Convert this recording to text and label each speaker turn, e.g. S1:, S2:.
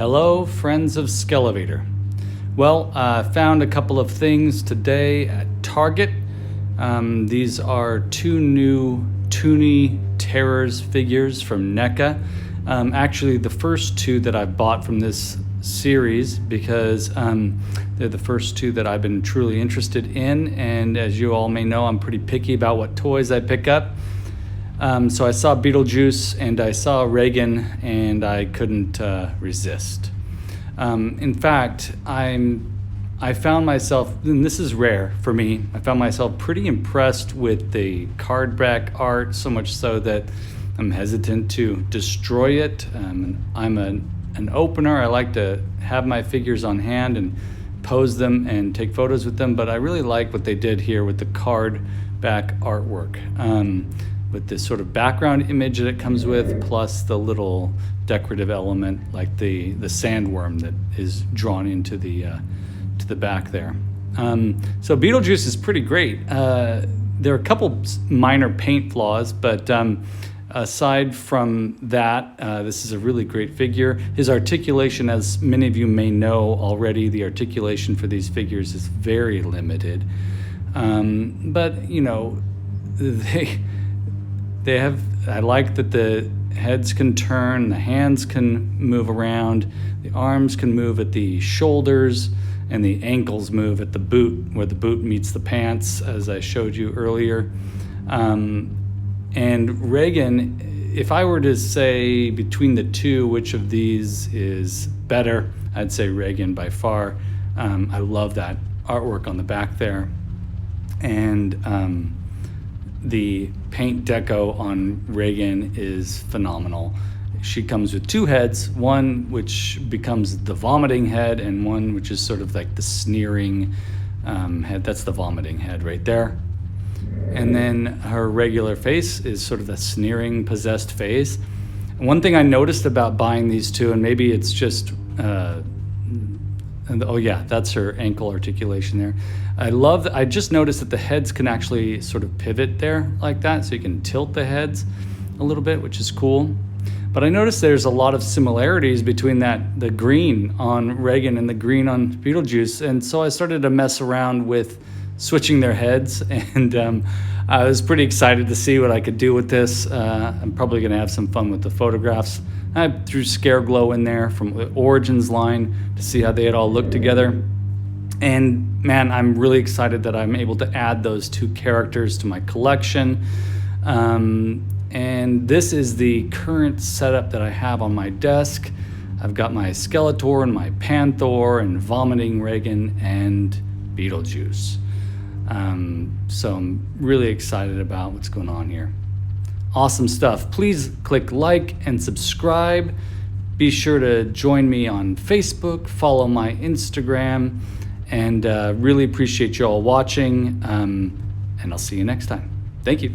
S1: Hello, friends of Skele Vader. Well, I found a couple of things today at Target. These are two new Toony Terrors figures from NECA. Actually, the first two that I bought from this series because they're the first two that I've been truly interested in, and as you all may know, I'm pretty picky about what toys I pick up. So I saw Beetlejuice and I saw Regan, and I couldn't resist. In fact, I found myself, and this is rare for me, I found myself pretty impressed with the card back art, so much so that I'm hesitant to destroy it. I'm an opener. I like to have my figures on hand and pose them and take photos with them, but I really like what they did here with the card back artwork. With this sort of background image that it comes with, plus the little decorative element like the sandworm that is drawn into the to the back there. So Beetlejuice is pretty great. There are a couple minor paint flaws, but aside from that, this is a really great figure. His articulation, as many of you may know already, the articulation for these figures is very limited. But you know, they have, I like that the heads can turn, the hands can move around, the arms can move at the shoulders, and the ankles move at the boot, where the boot meets the pants, as I showed you earlier. And Regan, if I were to say between the two, which of these is better, I'd say Regan by far. I love that artwork on the back there. And the paint deco on Regan is phenomenal. She comes with two heads, one which becomes the vomiting head and one which is sort of like the sneering head. That's the vomiting head right there. And then her regular face is sort of the sneering, possessed face. One thing I noticed about buying these two, and maybe it's just oh yeah, that's her ankle articulation there. I just noticed that the heads can actually sort of pivot there like that, so you can tilt the heads a little bit, which is cool. But I noticed there's a lot of similarities between the green on Regan and the green on Beetlejuice, and so I started to mess around with switching their heads, and I was pretty excited to see what I could do with this. I'm probably gonna have some fun with the photographs. I threw Scare Glow in there from the Origins line to see how they had all looked together. And man, I'm really excited that I'm able to add those two characters to my collection. And this is the current setup that I have on my desk. I've got my Skeletor and my Panther and Vomiting Regan and Beetlejuice. So I'm really excited about what's going on here. Awesome stuff. Please click like and subscribe. Be sure to join me on Facebook, follow my Instagram, and really appreciate you all watching. And I'll see you next time. Thank you.